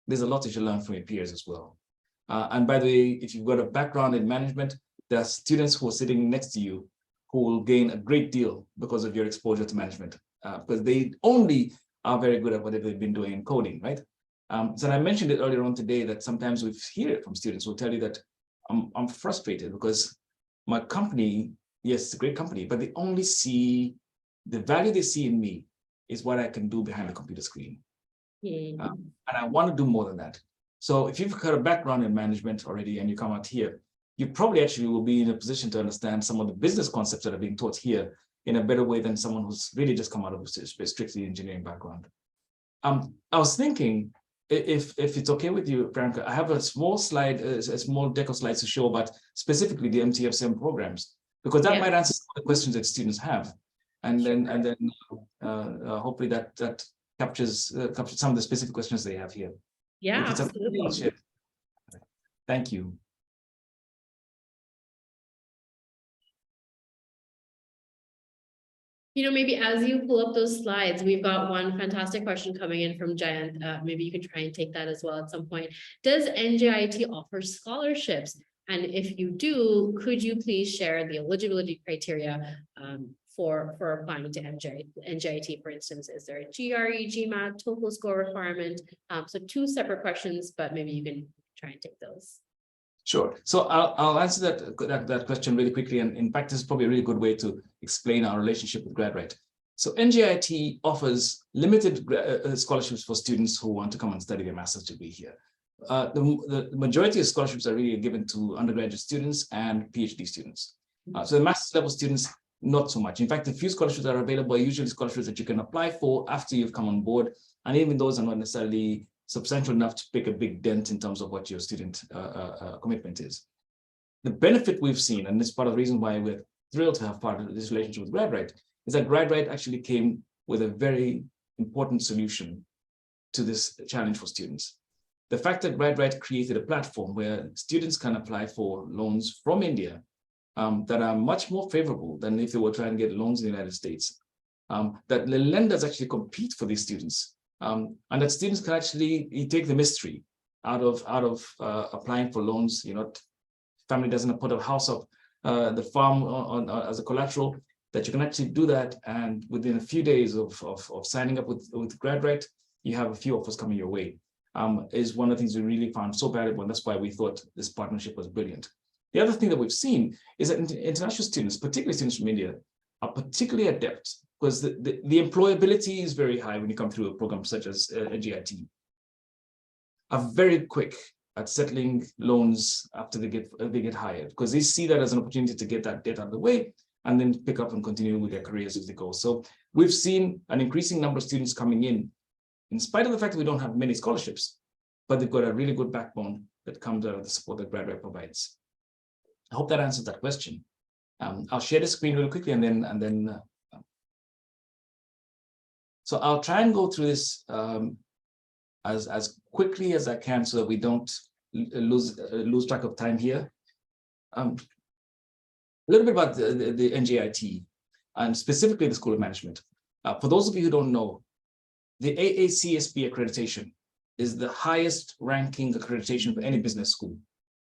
there's a lot that you learn from your peers as well. And by the way, if you've got a background in management, there are students who are sitting next to you who will gain a great deal because of your exposure to management, because they only are very good at what they've been doing in coding, right? So I mentioned it earlier on today that sometimes we hear it from students who will tell you that I'm frustrated because my company, yes, it's a great company, but they only see the value they see in me is what I can do behind the computer screen. And I want to do more than that. So if you've got a background in management already and you come out here, you probably actually will be in a position to understand some of the business concepts that are being taught here in a better way than someone who's really just come out of a strictly engineering background. I was thinking, if it's okay with you, Priyanka, I have a small slide, a small deck of slides to show about specifically the MTFSM programs, because that might answer some of the questions that students have. And then hopefully that captures some of the specific questions they have here. Yeah, absolutely. Thank you. Maybe as you pull up those slides, we've got one fantastic question coming in from Jayant. Maybe you could try and take that as well at some point. Does NJIT offer scholarships? And if you do, could you please share the eligibility criteria for applying to NJIT, for instance? Is there a GRE, GMAT, TOEFL score requirement? So two separate questions, but maybe you can try and take those. Sure. So I'll answer that question really quickly. And in fact, this is probably a really good way to explain our relationship with GradRight. So NJIT offers limited scholarships for students who want to come and study their master's degree here. The majority of scholarships are really given to undergraduate students and PhD students. So the master's level students, not so much. In fact, the few scholarships that are available are usually scholarships that you can apply for after you've come on board. And even those are not necessarily substantial enough to make a big dent in terms of what your student commitment is. The benefit we've seen, and this is part of the reason why we're thrilled to have part of this relationship with GradRight, is that GradRight actually came with a very important solution to this challenge for students. The fact that GradRight created a platform where students can apply for loans from India that are much more favorable than if they were trying to get loans in the United States, that the lenders actually compete for these students. And that students can actually take the mystery out of applying for loans. Family doesn't put a house up the farm on as a collateral, that you can actually do that, and within a few days of signing up with GradRight, you have a few offers coming your way. Is one of the things we really found so valuable, and that's why we thought this partnership was brilliant. The other thing that we've seen is that international students, particularly students from India, are particularly adept, because the employability is very high when you come through a program such as NJIT, are very quick at settling loans after they get hired, because they see that as an opportunity to get that debt out of the way and then pick up and continue with their careers as they go. So we've seen an increasing number of students coming in spite of the fact that we don't have many scholarships, but they've got a really good backbone that comes out of the support that GradRight provides. I hope that answers that question. I'll share the screen really quickly and then So I'll try and go through this as quickly as I can so that we don't lose track of time here. A little bit about the NJIT and specifically the School of Management. For those of you who don't know, the AACSB accreditation is the highest ranking accreditation for any business school.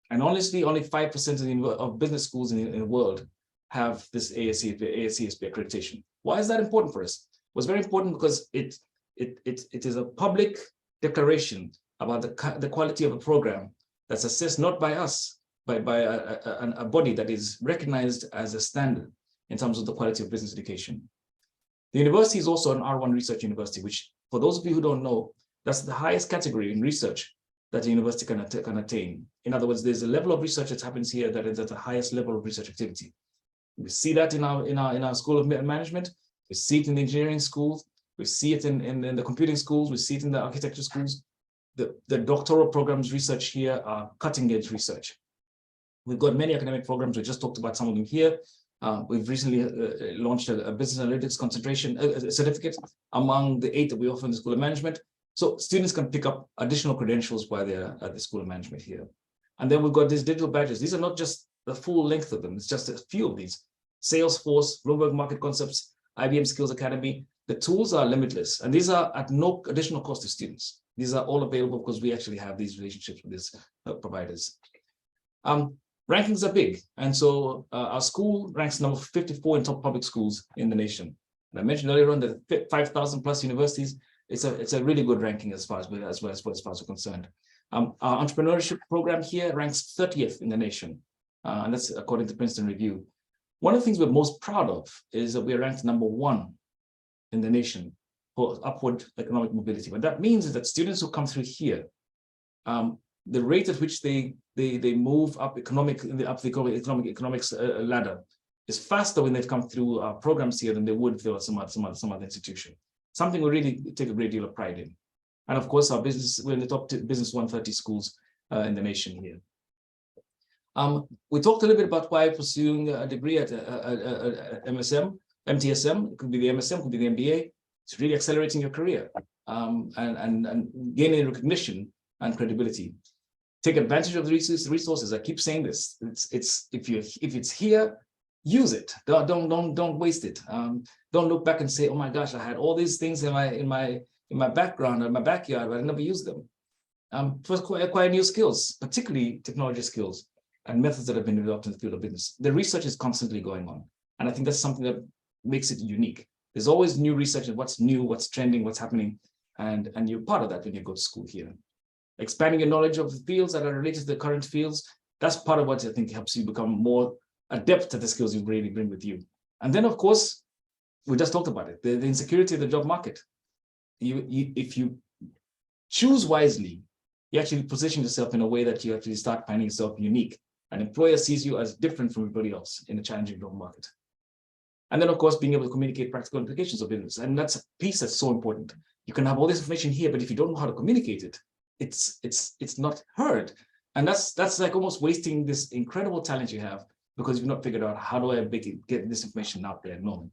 And honestly, only 5% of business schools in the world have this AACSB accreditation. Why is that important for us? It was very important because it is a public declaration about the quality of a program that's assessed not by us, but by a body that is recognized as a standard in terms of the quality of business education. The university is also an R1 research university, which for those of you who don't know, that's the highest category in research that a university can attain. In other words, there's a level of research that happens here that is at the highest level of research activity. We see that in our School of Management. We see it in the engineering schools. We see it in the computing schools. We see it in the architecture schools. The doctoral programs research here are cutting edge research. We've got many academic programs. We just talked about some of them here. We've recently launched a business analytics concentration certificate among the 8 that we offer in the School of Management. So students can pick up additional credentials while they're at the School of Management here. And then we've got these digital badges. These are not just the full length of them. It's just a few of these. Salesforce, Bloomberg Market Concepts, IBM Skills Academy. The tools are limitless. And these are at no additional cost to students. These are all available because we actually have these relationships with these providers. Rankings are big. And so our school ranks number 54 in top public schools in the nation. And I mentioned earlier on that 5,000 plus universities. It's a really good ranking as far as we're concerned. Our entrepreneurship program here ranks 30th in the nation, and that's according to Princeton Review. One of the things we're most proud of is that we're ranked number 1 in the nation for upward economic mobility. What that means is that students who come through here, the rate at which they move up the economics ladder is faster when they've come through our programs here than they would if they were some other institution. Something we really take a great deal of pride in. And of course, we're in the top business 130 schools in the nation here. We talked a little bit about why pursuing a degree at MTSM. It could be the MSM, could be the MBA. It's really accelerating your career and gaining recognition and credibility. Take advantage of the resources. I keep saying this. If it's here, use it. Don't waste it. Don't look back and say, "Oh my gosh, I had all these things in my background or my backyard, but I never used them." First, acquire new skills, particularly technology skills and methods that have been developed in the field of business. The research is constantly going on, and I think that's something that makes it unique. There's always new research and what's new, what's trending, what's happening, and you're part of that when you go to school here. Expanding your knowledge of the fields that are related to the current fields, that's part of what I think helps you become more adept at the skills you really bring with you. And then, of course, we just talked about it, the insecurity of the job market. If you choose wisely, you actually position yourself in a way that you actually start finding yourself unique. An employer sees you as different from everybody else in a challenging job market. And then, of course, being able to communicate practical implications of business. And that's a piece that's so important. You can have all this information here, but if you don't know how to communicate it, it's not heard. And that's like almost wasting this incredible talent you have because you've not figured out how do I get this information out there at the moment.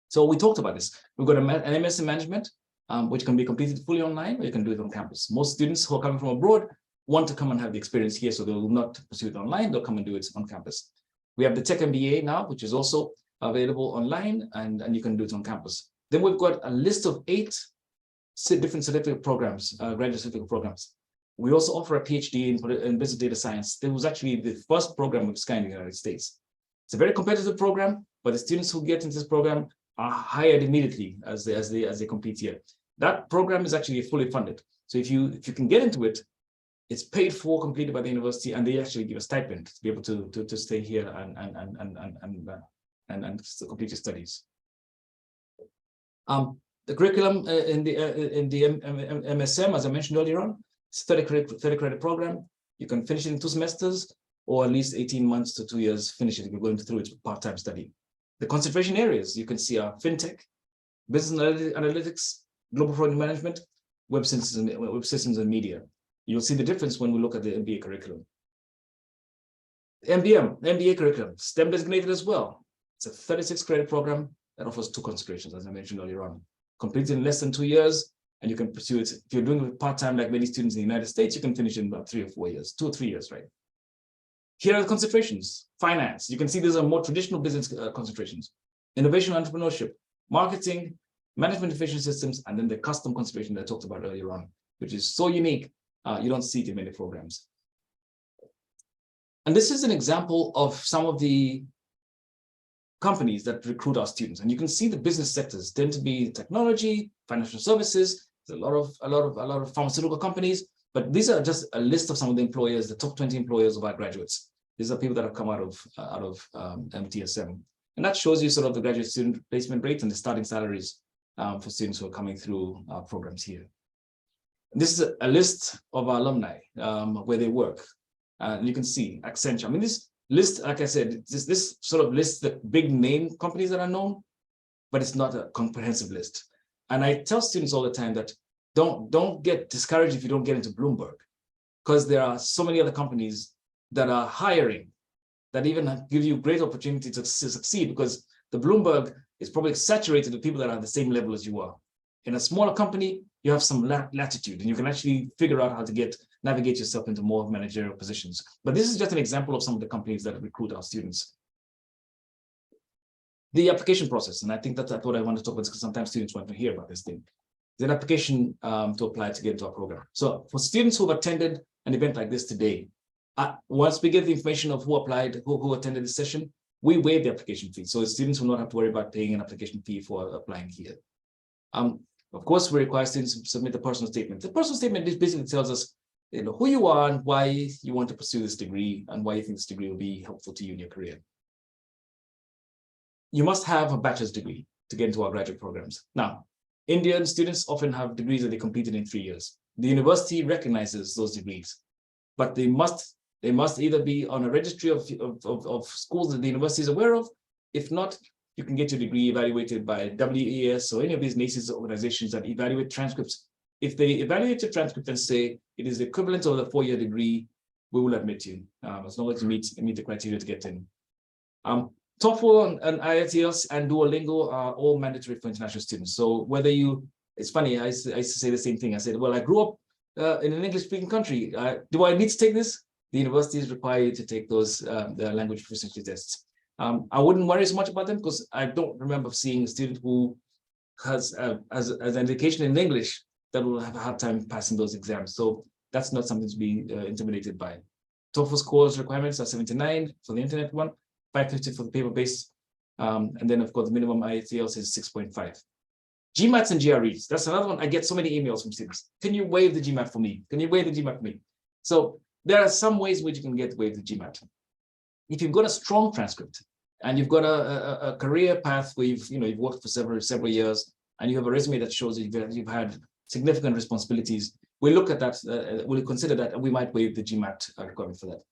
So we talked about this. We've got an MS in management, which can be completed fully online, or you can do it on campus. Most students who are coming from abroad want to come and have the experience here, so they will not pursue it online, they'll come and do it on campus. We have the Tech MBA now, which is also available online, and you can do it on campus. Then we've got a list of 8 different certificate programs, graduate certificate programs. We also offer a PhD in business data science. It was actually the first program of its kind in the United States. It's a very competitive program, but the students who get into this program are hired immediately as they complete here. That program is actually fully funded. So if you can get into it, it's paid for completely by the university, and they actually give a stipend to be able to stay here and complete your studies. The curriculum in the MSM, as I mentioned earlier on, it's a 30 credit program. You can finish it in 2 semesters, or at least 18 months to 2 years, finish it if you're going through it part-time study. The concentration areas, you can see are fintech, business analytics, global project management, web systems and media. You'll see the difference when we look at the MBA curriculum. MBA curriculum, STEM designated as well. It's a 36 credit program that offers 2 concentrations, as I mentioned earlier on. complete it in less than 2 years, and you can pursue it. If you're doing it part-time, like many students in the United States, you can finish in about 3 or 4 years, 2 or 3 years, right? Here are the concentrations. Finance. You can see these are more traditional business concentrations. Innovation, entrepreneurship, marketing, management information systems, and then the custom concentration that I talked about earlier on, which is so unique, you don't see it in many programs. And this is an example of some of the companies that recruit our students. And you can see the business sectors tend to be technology, financial services, there's a lot of pharmaceutical companies, but these are just a list of some of the employers, the top 20 employers of our graduates. These are people that have come out of MTSM. And that shows you sort of the graduate student placement rate and the starting salaries for students who are coming through our programs here. This is a list of our alumni where they work. You can see Accenture. I mean, this list, like I said, this sort of lists the big name companies that are known, but it's not a comprehensive list. And I tell students all the time that don't get discouraged if you don't get into Bloomberg, because there are so many other companies that are hiring that even give you great opportunity to succeed, because the Bloomberg is probably saturated with people that are at the same level as you are. In a smaller company, you have some latitude and you can actually figure out how to navigate yourself into more managerial positions. But this is just an example of some of the companies that recruit our students. The application process, and I think that's what I want to talk about, because sometimes students want to hear about this thing. There's an application to apply to get into our program. So for students who have attended an event like this today, once we get the information of who applied, who attended the session, we waive the application fee. So students will not have to worry about paying an application fee for applying here. Of course, we require students to submit a personal statement. The personal statement basically tells us, who you are and why you want to pursue this degree and why you think this degree will be helpful to you in your career. You must have a bachelor's degree to get into our graduate programs. Now, Indian students often have degrees that they completed in 3 years. The university recognizes those degrees, but they must either be on a registry of schools that the university is aware of. If not, you can get your degree evaluated by WES or any of these NACES organizations that evaluate transcripts. If they evaluate your transcript and say it is the equivalent of a 4-year degree, we will admit you, as long as you meet the criteria to get in. TOEFL and IELTS and Duolingo are all mandatory for international students. So whether it's funny, I used to say the same thing. I said, well, I grew up in an English-speaking country. Do I need to take this? The universities require you to take those the language proficiency tests. I wouldn't worry so much about them because I don't remember seeing a student who has as an education in English that will have a hard time passing those exams. So that's not something to be intimidated by. TOEFL scores requirements are 79 for the internet one, 550 for the paper-based, and then of course the minimum IELTS is 6.5. GMATs and GREs, that's another one. I get so many emails from students. Can you waive the GMAT for me? Can you waive the GMAT for me? So there are some ways which you can get waived the GMAT. If you've got a strong transcript and you've got a career path where you've worked for several years and you have a resume that shows that you've had significant responsibilities, we'll look at that, we'll consider that, and we might waive the GMAT requirement for that.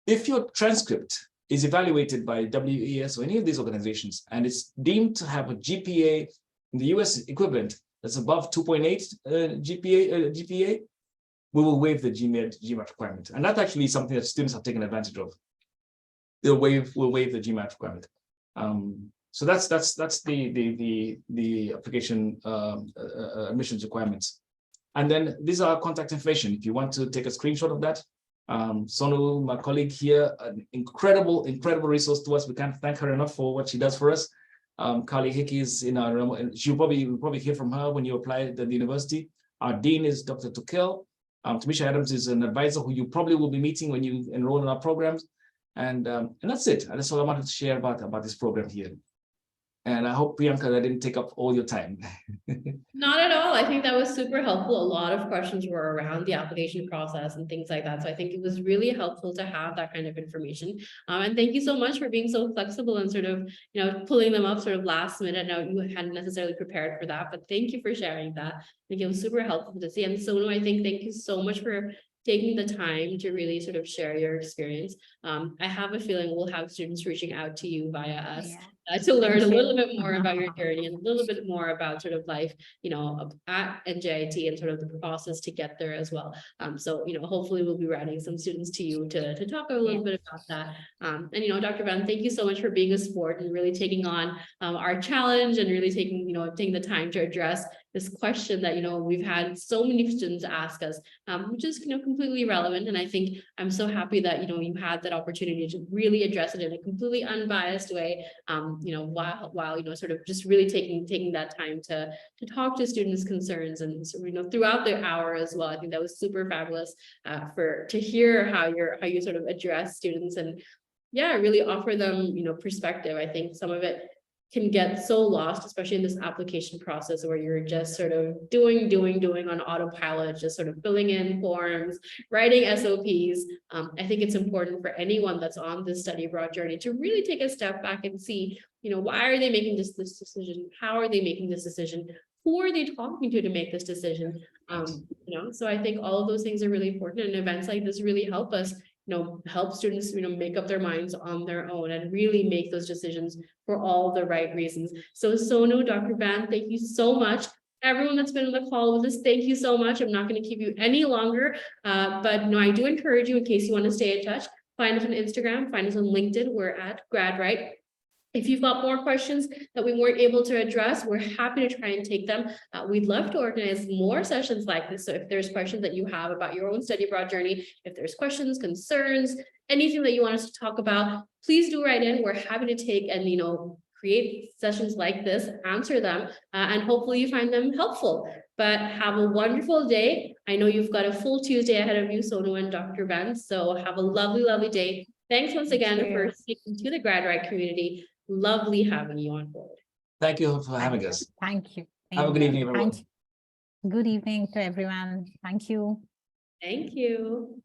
If your transcript is evaluated by WES or any of these organizations and it's deemed to have a GPA in the US equivalent that's above 2.8 GPA, we will waive the GMAT requirement. And that's actually something that students have taken advantage of. We'll waive the GMAT requirement. So that's the application admissions requirements. And then these are our contact information. If you want to take a screenshot of that, Sonu, my colleague here, an incredible resource to us. We can't thank her enough for what she does for us. Carly Hickey is in our, you'll probably hear from her when you apply at the university. Our dean is Dr. Tukel. Tamisha Adams is an advisor who you probably will be meeting when you enroll in our programs. And that's it. That's all I wanted to share about this program here. And I hope, Priyanka, that I didn't take up all your time. Not at all. I think that was super helpful. A lot of questions were around the application process and things like that. So I think it was really helpful to have that kind of information. And thank you so much for being so flexible and sort of, pulling them up sort of last minute. Now you hadn't necessarily prepared for that, but thank you for sharing that. I think it was super helpful to see. And Sonu, I think thank you so much for taking the time to really sort of share your experience. I have a feeling we'll have students reaching out to you via us to learn a Thank you. little bit more about your journey and a little bit more about sort of life, at NJIT and sort of the process to get there as well. So, hopefully we'll be routing some students to you to talk a little bit about that. And, Dr. Van, thank you so much for being a sport and really taking on our challenge and really taking the time to address this question that, we've had so many students ask us, which is, completely relevant. And I think I'm so happy that, you had that opportunity to really address it in a completely unbiased way, while sort of just really taking that time to talk to students' concerns and, throughout the hour as well. I think that was super fabulous to hear how you sort of address students and, really offer them, perspective. I think some of it can get so lost, especially in this application process where you're just sort of doing on autopilot, just sort of filling in forms, writing SOPs. I think it's important for anyone that's on this study abroad journey to really take a step back and see, why are they making this decision? How are they making this decision? Who are they talking to make this decision? So I think all of those things are really important, and events like this really help us help students, make up their minds on their own and really make those decisions for all the right reasons. So Sonu, Dr. Van, thank you so much. Everyone that's been on the call with us, thank you so much. I'm not going to keep you any longer, but I do encourage you, in case you want to stay in touch, find us on Instagram, find us on LinkedIn. We're at GradRight. If you've got more questions that we weren't able to address, we're happy to try and take them. We'd love to organize more sessions like this. So if there's questions that you have about your own study abroad journey, if there's questions, concerns, anything that you want us to talk about, please do write in. We're happy to take and, create sessions like this, answer them, and hopefully you find them helpful. But have a wonderful day. I know you've got a full Tuesday ahead of you, Sonu and Dr. Ben. So have a lovely, lovely day. Thanks once again for speaking to the GradRight community. Lovely having you on board. Thank you for having us. Thank you. Have a good evening, everyone. Good evening to everyone. Thank you. Thank you.